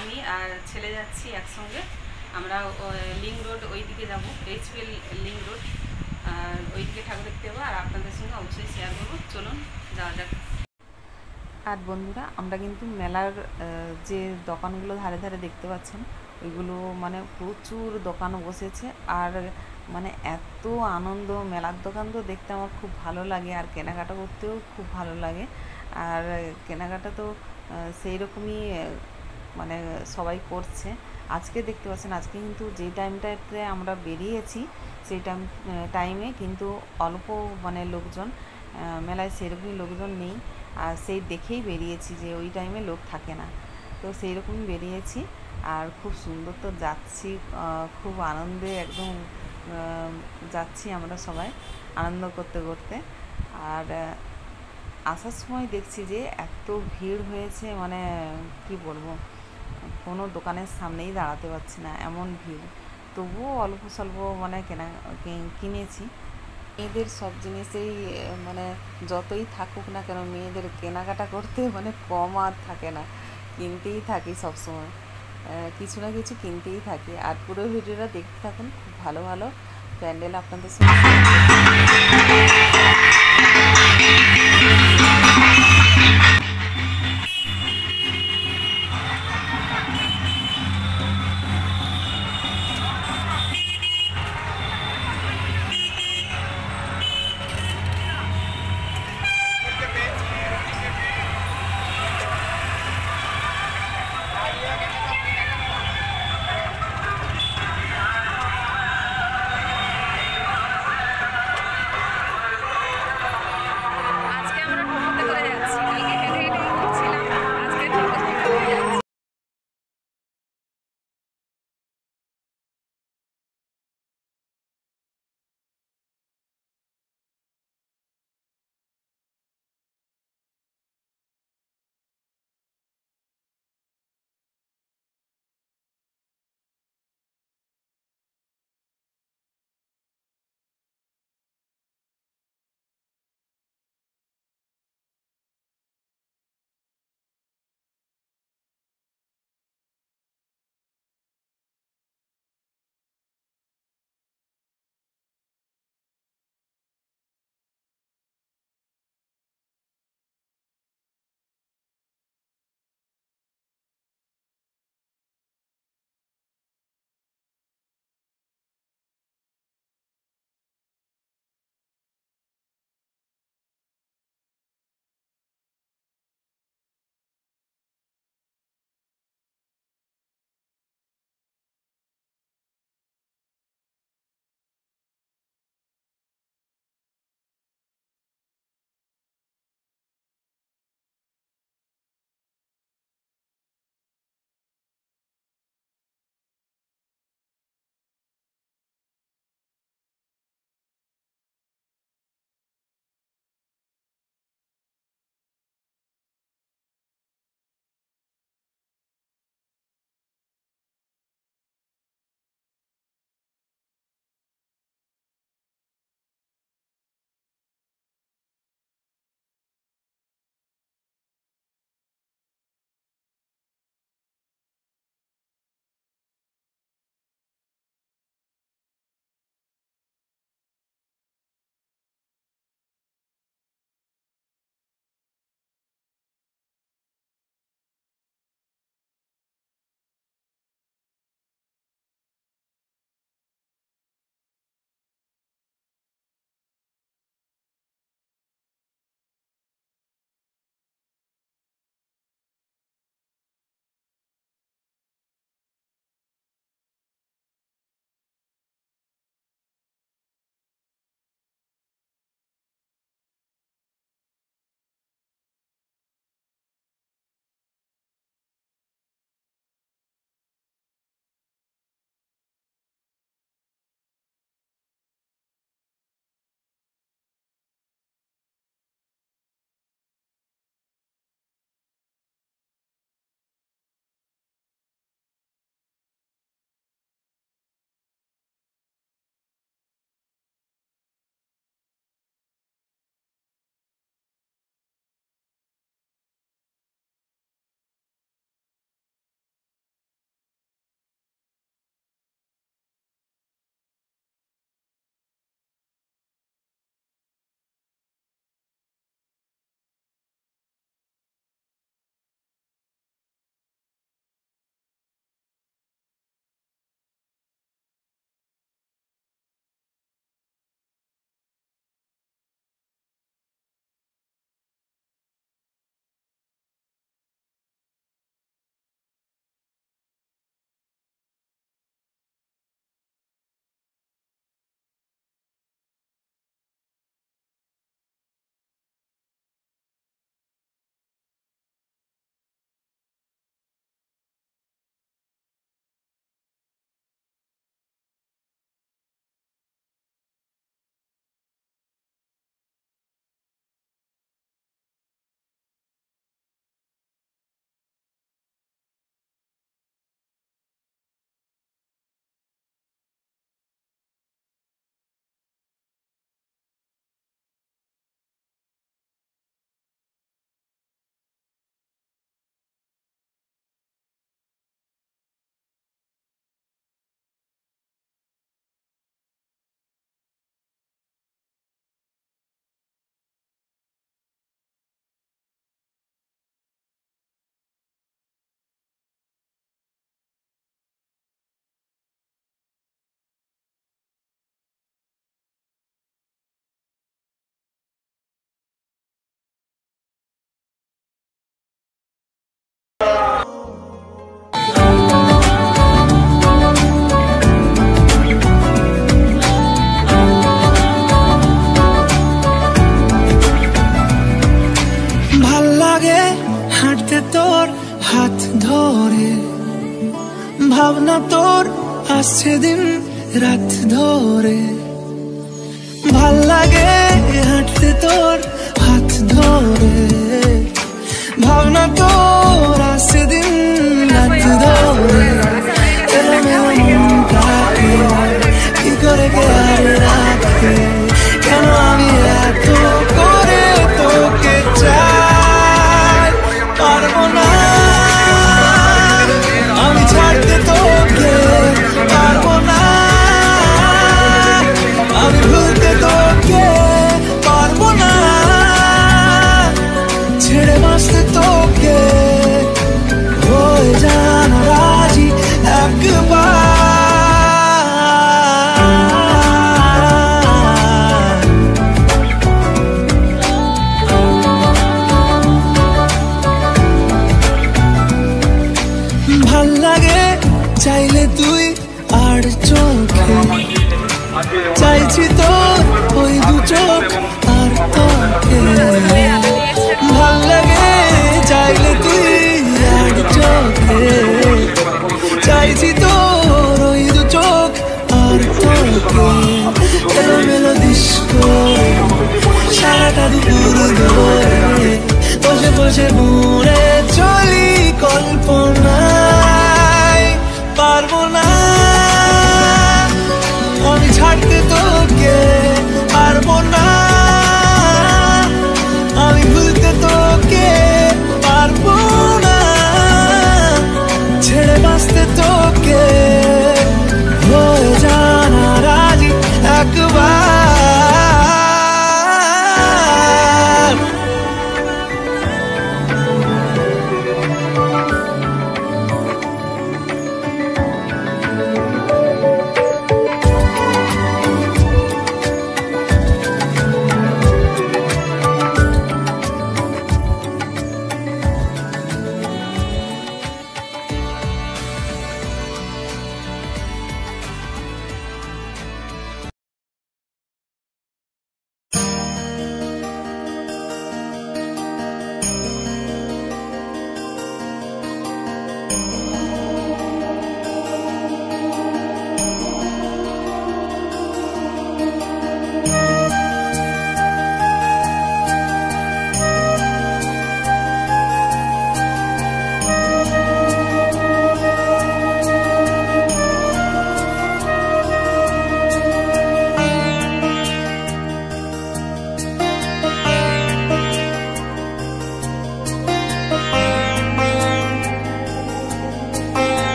আমি আর ছেলে যাচ্ছি একসঙ্গে। আমরা লিঙ্ক রোড ওই দিকে যাবো, এইচপিএল লিঙ্ক রোড, আর ওইদিকে ঠাকুর দেখতে যাবো। আর আপনাদের সঙ্গে অবশ্যই শেয়ার করবো। চলুন যাওয়া যাক। আর বন্ধুরা, আমরা কিন্তু মেলার যে দোকানগুলো ধারে ধারে দেখতে পাচ্ছেন, ওইগুলো মানে প্রচুর দোকান বসেছে। আর মানে এত আনন্দ, মেলার দোকান তো দেখতে আমার খুব ভালো লাগে, আর কেনাকাটা করতেও খুব ভালো লাগে। আর কেনাকাটা তো সেই রকমই মানে সবাই করছে। আজকে দেখতে পাচ্ছেন, আজকে কিন্তু যেই টাইমটাতে আমরা বেরিয়েছি সেই টাইমে কিন্তু অল্প মানে লোকজন, মেলায় সেরকমই লোকজন নেই। আর সেই দেখেই বেরিয়েছি যে ওই টাইমে লোক থাকে না, তো সেই রকমই বেরিয়েছি। আর খুব সুন্দর তো যাচ্ছি, খুব আনন্দে একদম যাচ্ছি আমরা সবাই আনন্দ করতে করতে। আর আসার সময় দেখছি যে এত ভিড় হয়েছে, মানে কি বলবো, কোনো দোকানের সামনেই দাঁড়াতে পারছি না, এমন ভিড়। তবুও অল্প স্বল্প মানে কিনেছি। মেয়েদের সব জিনিসেই মানে যতই থাকুক না কেন, মেয়েদের কেনাকাটা করতে মানে কম আর থাকে না, কিনতেই থাকি সবসময়, কিছু না কিছু কিনতেই থাকি। আর পুরো ভিডিওটা দেখতে থাকুন, খুব ভালো ভালো প্যান্ডেল আপনাদের সঙ্গে। আজকে আমরা টোটোতে করে যাচ্ছি। ভাবনা তোর আসছে দিন রাত ধরে, ভাল লাগে হাঁটতে তোর হাত ধরে, ভাবনা তোর আসছে দিন রাত ধরে, কি করে কে আর রাখে, কেন আমি এত করে তোকে চাই, পারবো না আমি ছাড়তে তোকে, পারবো না আমি ভুলতে তোকে, পারবো না ছেড়ে বাঁচতে তোকে, হয়ে জানা রাজি একবার। ভাল লাগে চাইলে তুই আর চোখে, চাইছি তোর ওই দু চোখ আর তোকে, ভাল লাগে চাইলে তুই আর চোখে, চাইছি তোর ওই দু চোখ আর তোকে, এলোমেলো ডিস্কো সারাটা দুপুর ধরে বসে বসে ঘুরে চলি কল্পনায়, পারবো না আমি ছাড়তে তোকে, পারবো না আমি ভুলতে তোকে, পারবো না ছেড়ে বাঁচতে তোকে, হয়ে জানা রাজি একবার।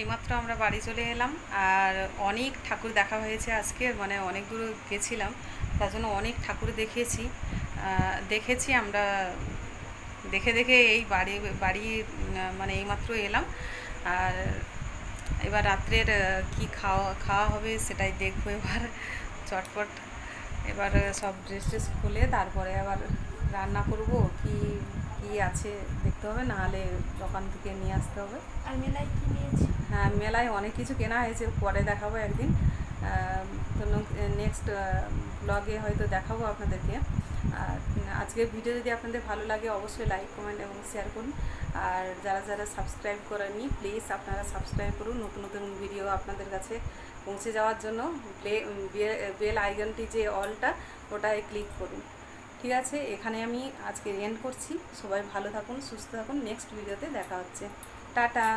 এইমাত্র আমরা বাড়ি চলে এলাম, আর অনেক ঠাকুর দেখা হয়েছে আজকে, মানে অনেক দূর গেছিলাম, তার জন্য অনেক ঠাকুর দেখেছি আমরা। দেখে দেখে এই বাড়ি মানে এইমাত্র এলাম। আর এবার রাত্রের কি খাওয়া হবে সেটাই দেখবো এবার চটপট। এবার সব ড্রেস খুলে তারপরে আবার রান্না করব, কি কি আছে দেখতে হবে, নাহলে দোকান থেকে নিয়ে আসতে হবে। আর মেলায় কি নিয়েছি? হ্যাঁ, মেলায় অনেক কিছু কেনা হয়েছে, পরে দেখাবো একদিন। তো নেক্সট ব্লগে হয়তো দেখাবো আপনাদেরকে। আর আজকের ভিডিও যদি আপনাদের ভালো লাগে অবশ্যই লাইক, কমেন্ট এবং শেয়ার করুন। আর যারা যারা সাবস্ক্রাইব করেননি প্লিজ আপনারা সাবস্ক্রাইব করুন, নতুন নতুন ভিডিও আপনাদের কাছে পৌঁছে যাওয়ার জন্য বেল আইকনটি যে অলটা ওটায় ক্লিক করুন। ঠিক আছে, এখানে আমি আজকে এন্ড করছি। সবাই ভালো থাকুন, সুস্থ থাকুন, নেক্সট ভিডিওতে দেখা হচ্ছে। টাটা।